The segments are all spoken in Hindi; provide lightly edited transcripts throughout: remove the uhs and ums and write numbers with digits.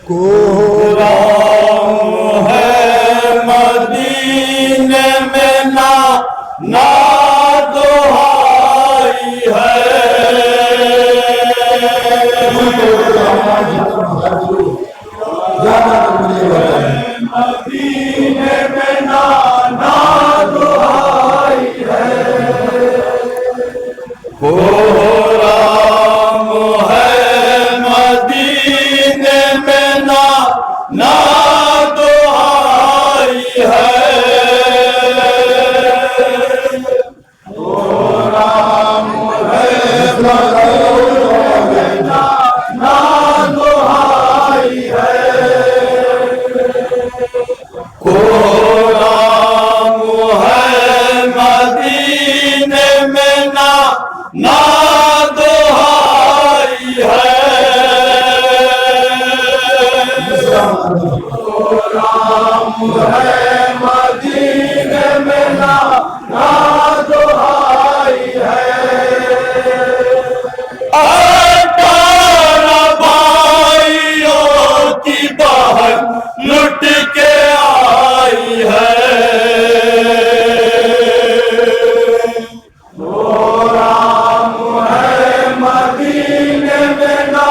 कोहराम है मदीने में ना दुहाई है। मदीने में ना दुहाई है। कोहराम है मदीने में ना दुहाई है। कोहराम है मदीने में ना दुहाई है। कोहराम है मदीने में ना दुहाई है। कोहराम है मदीने में ना दुहाई है। 18 भाइयों की बहन लुट के आई है। कोहराम है मदीने में ना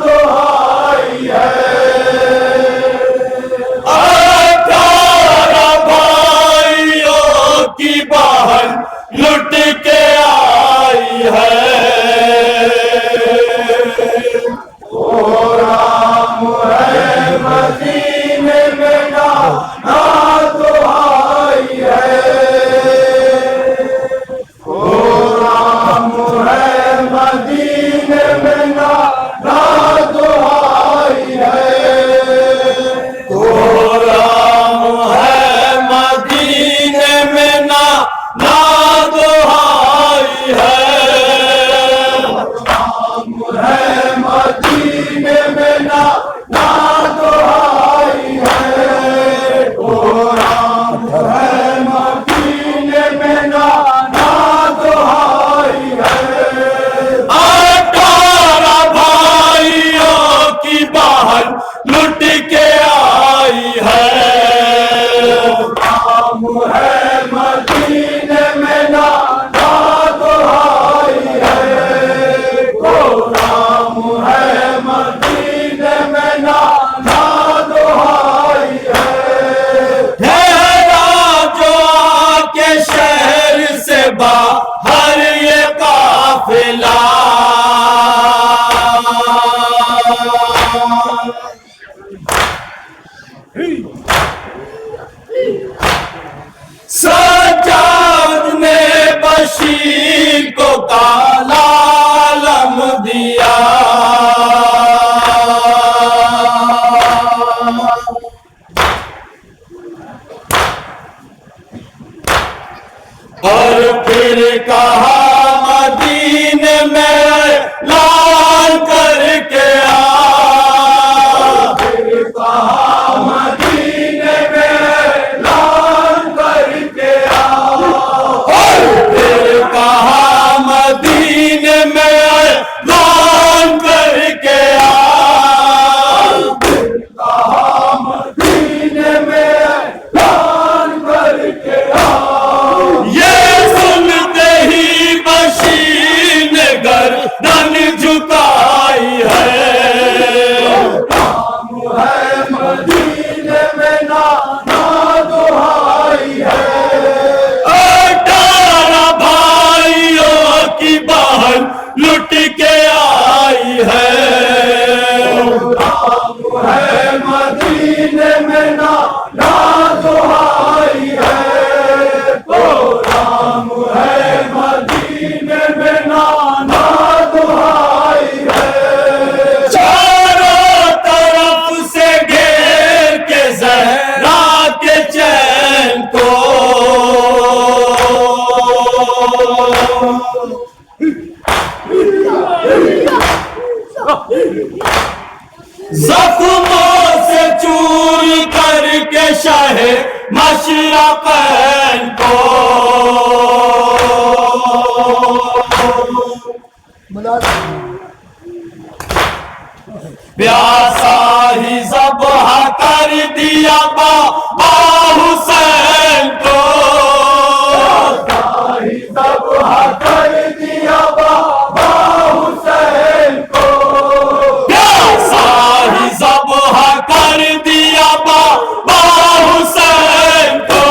दुहाई है। 18 भाइयों की बहन लुट के आई है। कोहराम है मदीने में ना दुहाई है। कोहराम है मदीने में ना दुहाई है। कोहराम है मदीने में ना दुहाई है। कोहराम है मदीने में ना दुहाई है। कोहराम है मदीने में ना दुहाई है। 18 भाइयों की बहन लुट के आई है। कोहराम है मदीने में ना दुहाई है। कोहराम है मदीने में ना दुहाई है। ठहरा जो आके शहर से बाहर ये काफिला। सज्जाद ने बशीर को काला लम दिया। और फिर कहा मदीने में ऐलान करके आ। फिर कहा मदीने में ऐलान करके आ। और फिर कहा मदीने में ऐलान करके आ। फिर कहा मदीने में ऐलान करके आ। ये सुनते ही बशीर ने गर्दन झुकाई है। कोहराम है मदीने में ना दुहाई है। 18 भाइयों की बहन लुट के आई है। कोहराम है मदीने में ना दुहाई है। कोहराम है मदीने में ना दुहाई है। चारों तरफ से घेर के ज़हरा के चैन को। जख्मों से चूर करके शाहे मशरक़ैन को। प्यासा ही ज़ब्ह कर दिया बाबा हुसैन को, प्यासा ही ज़ब्ह कर दिया बाबा हुसैन को, प्यासा ही ज़ब्ह कर दिया बाबा हुसैन को,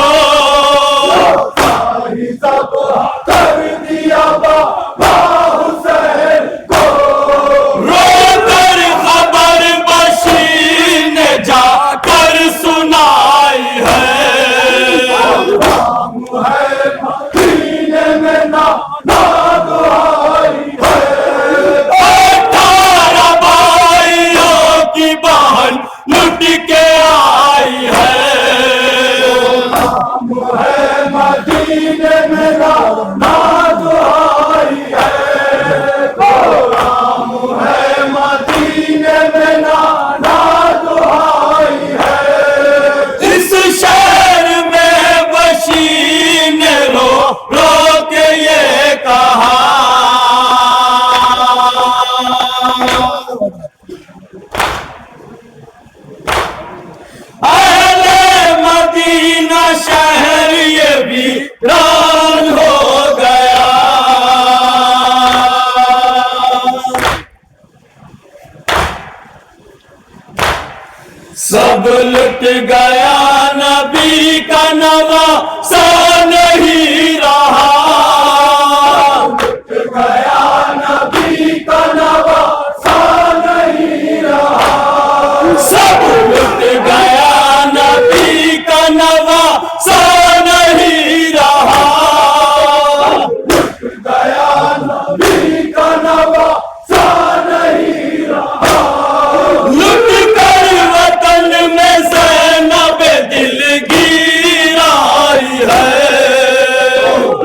प्यासा ही ज़ब्ह कर दिया बाबा हुसैन को। रोकर खबर बशीर ने जाकर सुनाई है, राम है मदीने में नाद आई है, 18 भाइयों की बहन लुट के आई है, राम है मदीने में नाद आई है, राम है मदीने में नाद आई है। इस शहर में बशीर ने रो रो के ये कहा, अहले मदीना शहर ये वीरान हो गया, सब लुट गया नबी का नवासा नहीं रहा, लुट गया नबी का नवासा नहीं रहा, सब लुट गया नबी का नवासा नहीं रहा, लुट गया नबी का नवासा नहीं रहा, लुट कर वतन में ज़ैनब दिलगीर आई है,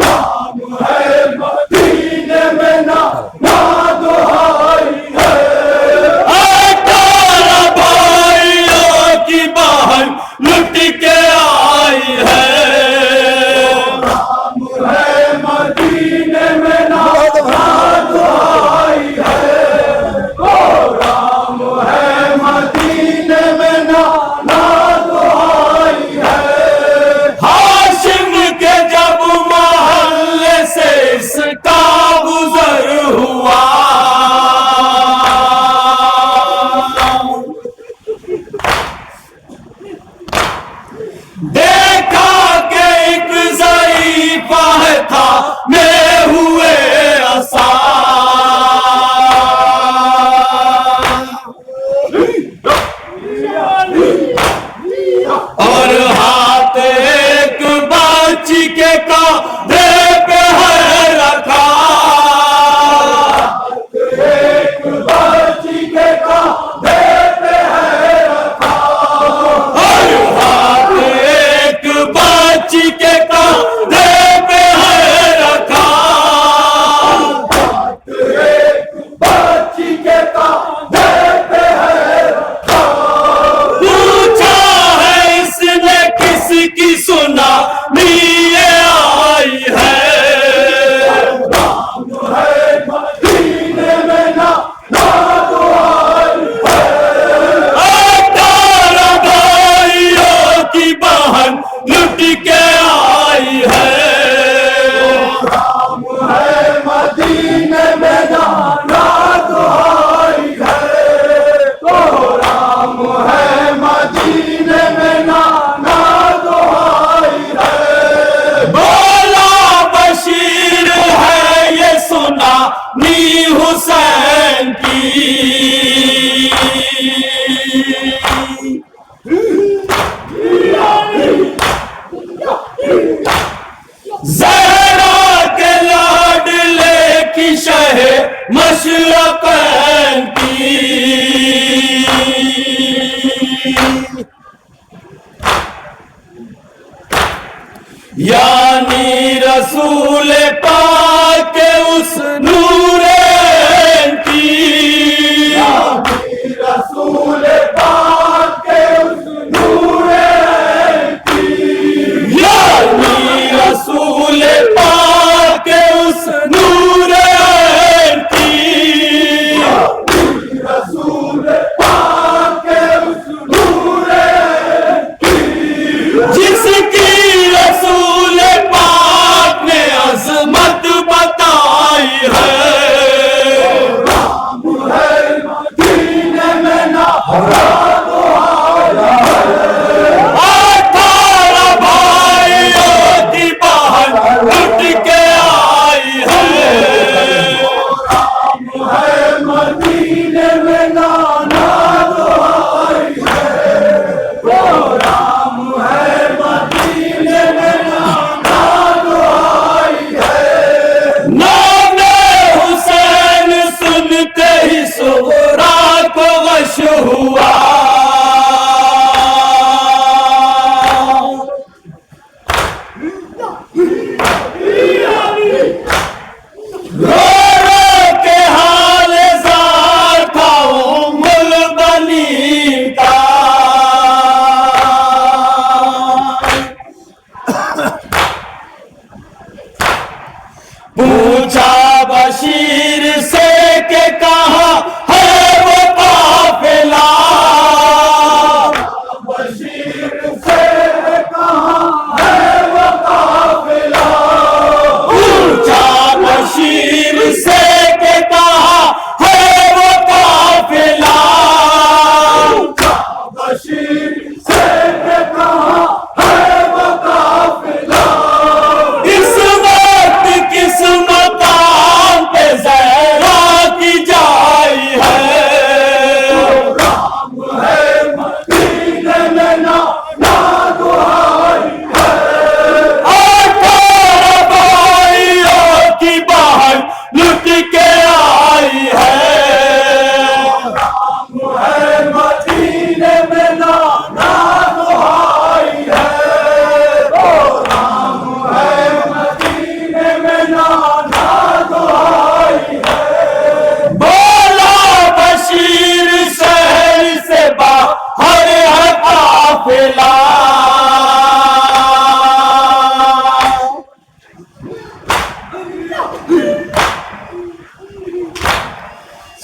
राम है मदीने में नाद आई है, 18 भाइयों की बहन लुट के आई है, राम है मदीने में नाद आई है, ओ राम है मदीने में नाद आई है। हाशिम के जब महल्ले से इसका गुजर हुआ, देखा कि एक ज़ईफ़ा है था में हुए असा, और हाथ एक बच्ची के कांधे पे है रखा, एक बच्ची के कांधे पे है रखा, और हाथ एक बच्ची के कांधे पे है रखा, हाथ एक बच्ची के कांधे पे है रखा। पूछा है इसने किसकी सुना ये आई है, राम है मदीने में नाद आई है, 18 भाइयों की बहन लुट के आई है, राम है मदीने में नाद आई है, तो राम है मदीने में नाद आई है। बोला बशीर है ये सुना नी हुसैन की, ज़हरा के लाडले की शहे मशरक़ैन की, यानी रसूल पाक के उस नूरैन की, यानी रसूल पाक के उस नूरैन की, यानी रसूल पाक के उस नूरैन की, यानी रसूल बख्श हुआ। रो रो के हाल ज़ार था उम्मुल बनी का। पूछा बशीर से के कहा है वो काफिला। बशीर से कहा है वो काफिला। पूछा बशीर से के कहा है वो काफिला। पूछा बशीर से के कहा है वो काफिला। इस वक्त किस मकाम पे ज़हरा की जाई है। राम है मदीने में ना दुआई है। 18 भाइयों की बहन लुट के आई है। राम है मदीने में ना दुआई है। राम है मदीने में ना दुआई है। बोला बशीर शहर से बाहर है काफिला।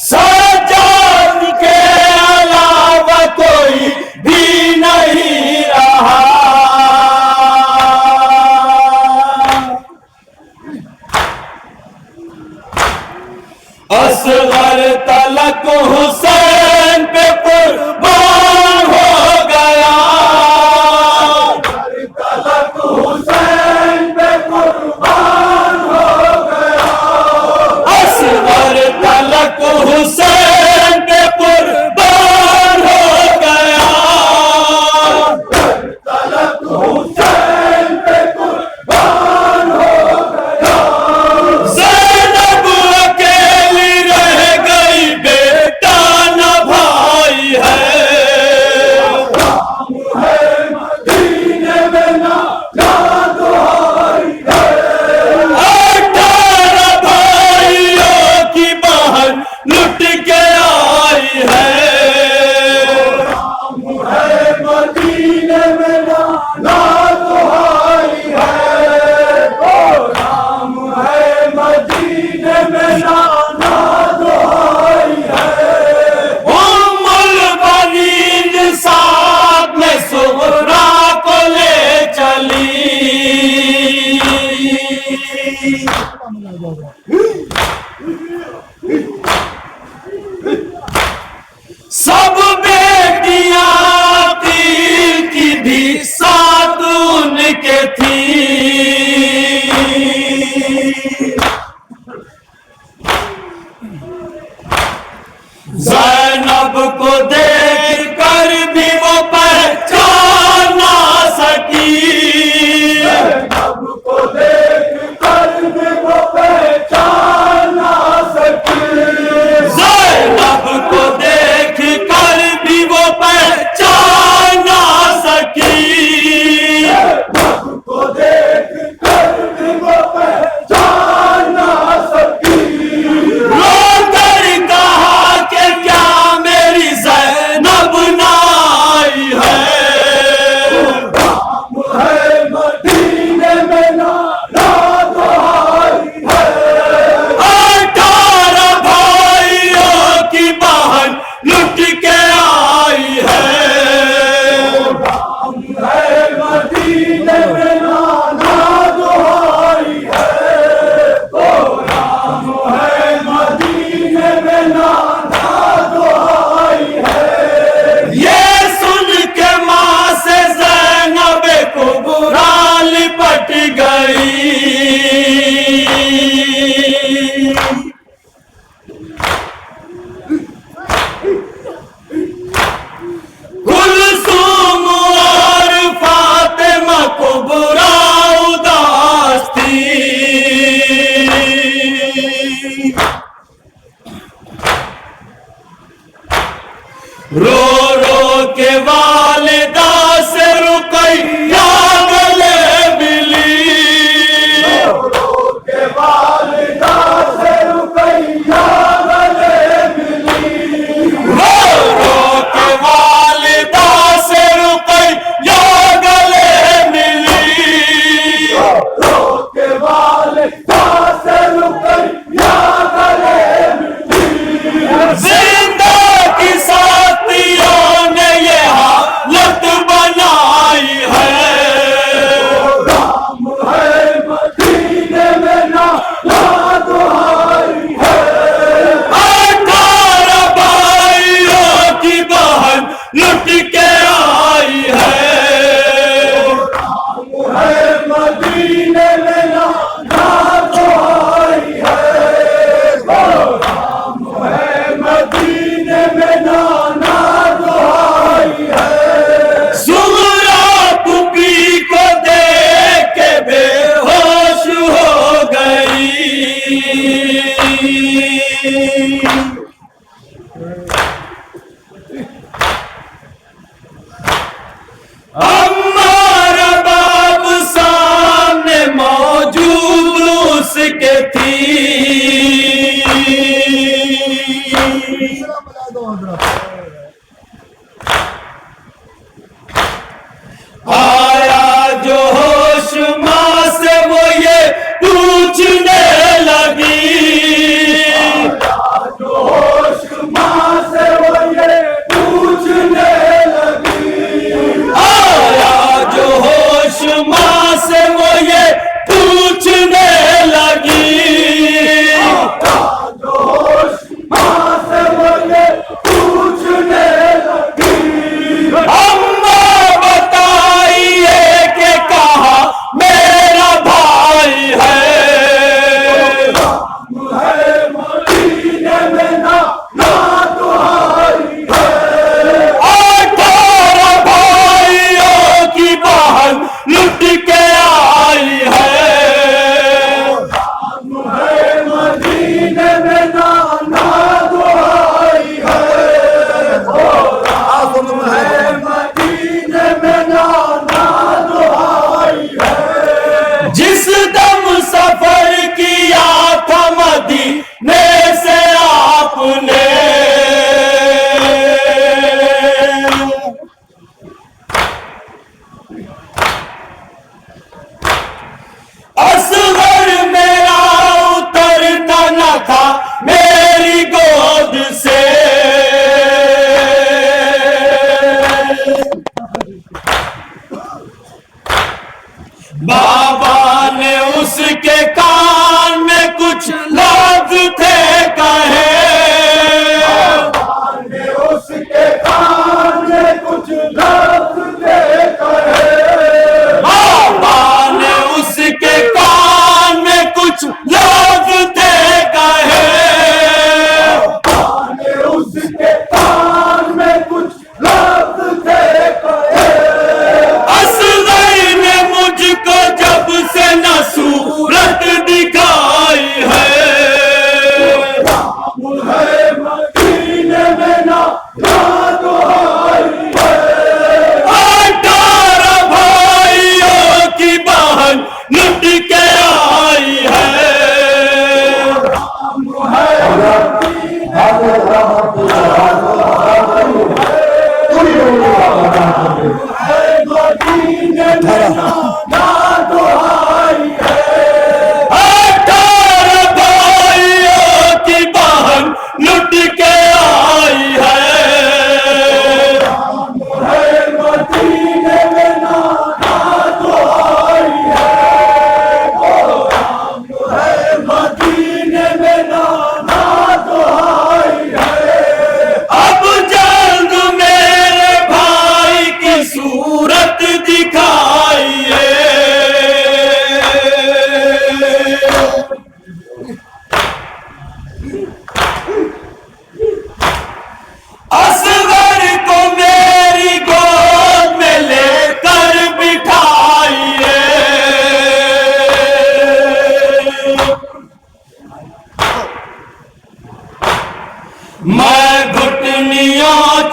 सज्जाद के अलावा कोई भी नहीं रहा। असगर तलक हुसैन पे कुर्बान हो गया। तलक हुसैन पे कुर्बान हो गया। असगर तलक हुसैन पे कुर्बान हो गया। तलक हुसैन पे कुर्बान हो गया। ज़ैनब अकेली रह गई, बेटा न भाई है। राम है मदीने में ना दुआई है। 18 भाइयों की बहन लुट के आई है। राम है मदीने में ना दुआई है। राम है मदीने में ना दुआई है। उम्मुल बनीन साथ में सुगरा को ले चली। सब बेटियां तीर की भी साथ उनके थी। ज़ैनब को देख कर भी वो पहचान ना सकी। ज़ैनब को देख कर भी वो पहचान ना सकी। ज़ैनब को देख कर भी वो पहचान ना सकी। ज़ैनब को देख कर भी वो पहचान ना सकी। रोकर कहा कि क्या मेरी ज़ैनब रो रो के वालिदा से रुकैया गले मिली, रो रो के वालिदा से रुकैया गले मिली, रो रो के वालिदा से रुकैया गले मिली, रो के वालिदा से रुकैया गले मिली। जिंदा की साथियों ने ये हालत बनाई है, राम है मदीने में ना दुहाई है, 18 भाइयों की बहन लुट के आई है, राम है मदीने में ना दुहाई है, राम है मदीने में ना दुहाई है। सुगरा पुपी को देख के बेहोश हो गई, अम्मा रबाब सामने मौजूद उसके थी, आया जो होश माँ से वो ये पूछने लगी, जो होश माँ से वो ये पूछने लगी, आया जो होश माँ से वो ये पूछने लगी, जो होश माँ से वो ये पूछने लगी। अम्मा बताइए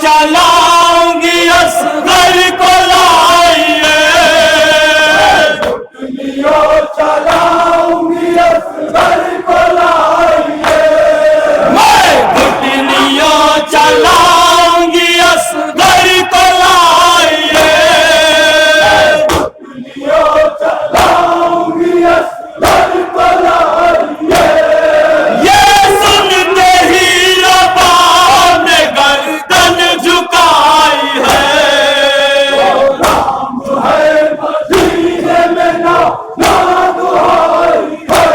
चलाऊंगी असगर को लाइए, घुटनियों चलाऊंगी असगर को लाइए, मैं घुटनियों चलाऊंगी असगर को लाइए, घुटनियों चलाऊंगी असगर को लाइए। ये सुनते ही रबाब ने गर्दन झुकाई है। राम है मदीने में ना दुहाई है,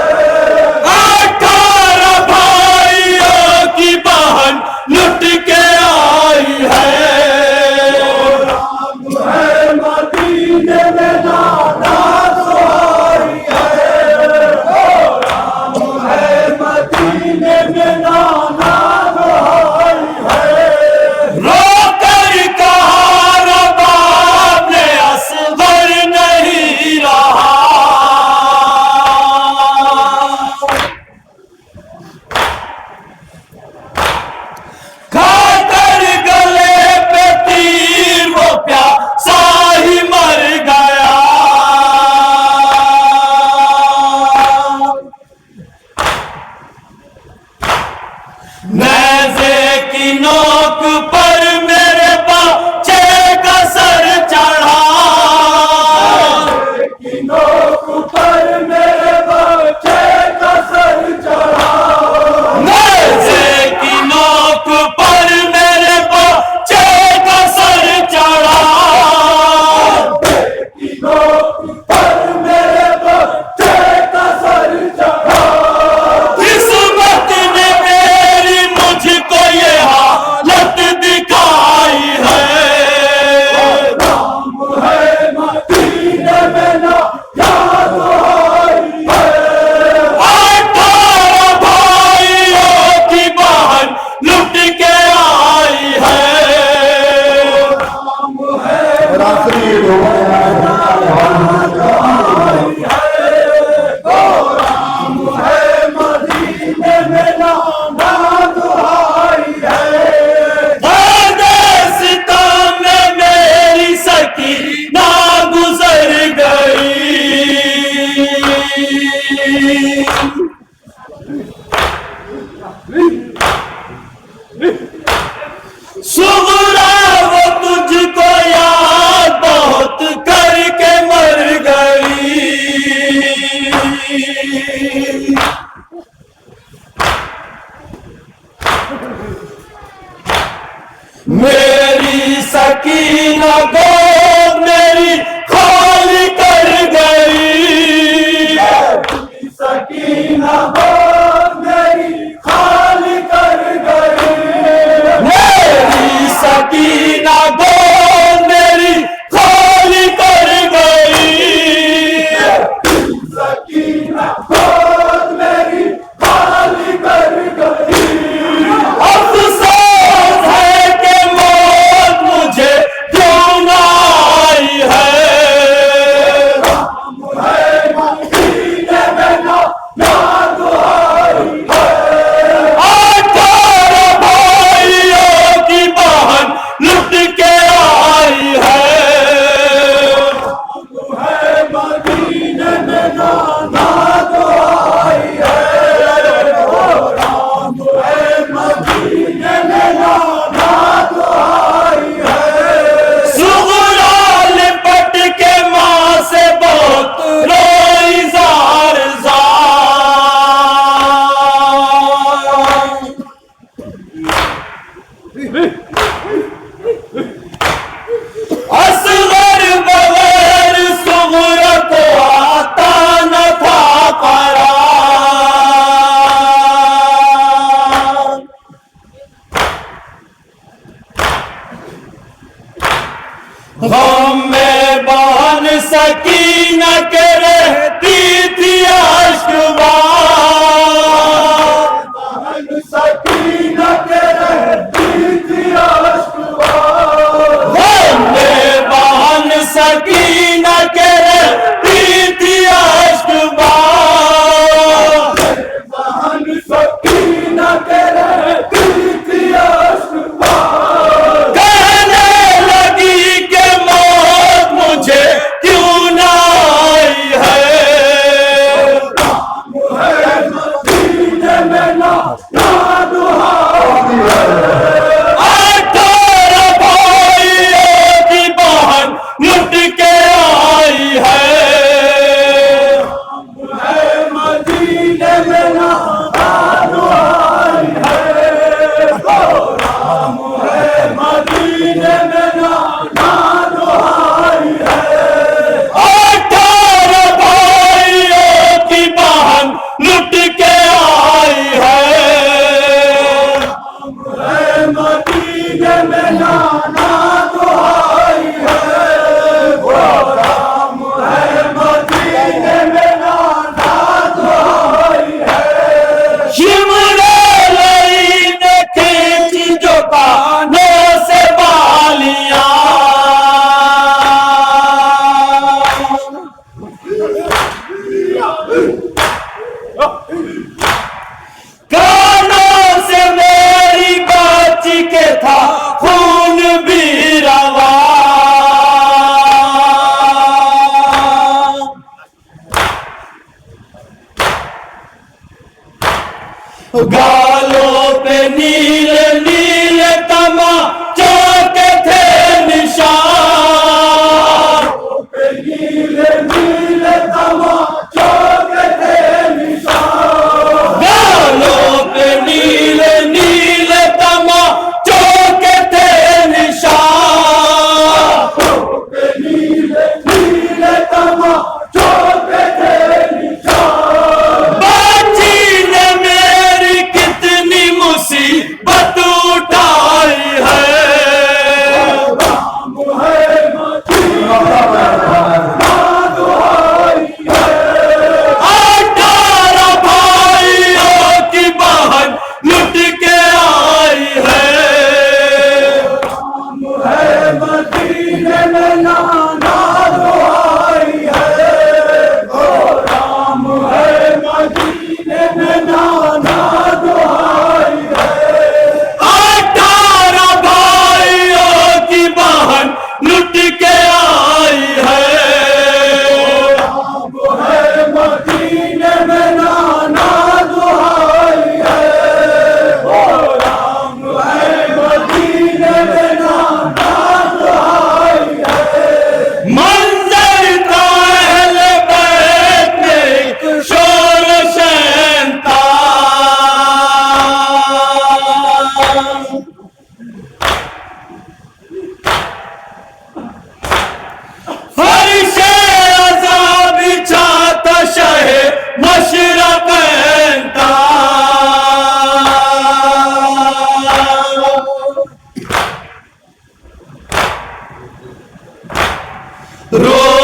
18 भाइयों की बहन लुट के आई है। राम है मदीने में ना दुहाई है, राम है मदीने में ना दुहाई है। रोकर कहा रबाब ने असगर नहीं रहा, खाकर गले पे तीर वो प्यासा ही मर गया। नेज़े की नोक पर मेरे बच्चे का सर चढ़ा, की नोक पर मेरे बच्चे का सर चढ़ा, नेज़े की नोक पर मेरे बच्चे का सर चढ़ा। की नोक पर मेरे बच्चे का सर चढ़ा। किस्मत ने मेरी मुझको ये हालत दिखाई है। राम है मदीने में ना दुहाई है, 18 भाइयों की बहन लुट के आई है। राम है राम है मदीने में ना दुहाई है। सितम में मेरी सकीना गुजर गई, सुगरा वो तुझको याद बहुत करके मर गई। मेरी सकीना गोद मेरी खाली कर गई, सकीना गोद मेरी खाली कर गई, मेरी सकीना गोद मेरी खाली कर गई। सकीना गोद मेरी खाली कर गई। अफसोस है कि मौत मुझे क्यों ना आई है। राम है मदीने में ना दुहाई है, 18 भाइयों की बहन लुट के आई है। राम है मदीने में ना दुहाई है, राम है मदीने में ना दुहाई है। सुगरा लिपट के माँ से बहुत रोई जार जार। असगर बगैर सुगरा को आता न था करार। गम में बहन सकीना के रहती थी अश्कबार, बहन सकीना के रहती थी अश्कबार, गम में बहन सकीना के रहती थी अश्कबार। बहन सकीना के रहती थी अश्कबार। मदीने में नाना दुहाई है। 18 भाइयों की बहन लुट के आई है। मदीने में नाना दुहाई है। वो राम है मदीने में नाना दुहाई है। शिमरे लई ने खींची जो कानों से बालियां, कानों से मेरी बाची के था खून भी रवा। गालों पे नीले नीले तमाचों के थे निशान, नीले नीले तमाचों के थे निशान। गालों पे नीले नीले तमाचों के थे निशान। नीले नीले तमाचों के थे निशान। बाजी ने मेरी कितनी मुसीबत उठाई है। राम है मदीने में नाना दुहाई है। 18 भाइयों की बहन लुट के आई है। राम है मदीने में नाना दुहाई है। ओ राम है मदीने में नाना दुहाई है। 18 भाइयों की बहन लुट के आई है। राम है मदीने में नाना दुहाई है। ओ राम है मदीने में नाना दुहाई है। मंजर का अहले बैत में शोर शहनता, फर्शे अज़ा बिछाता शहे मशरक़ता। रो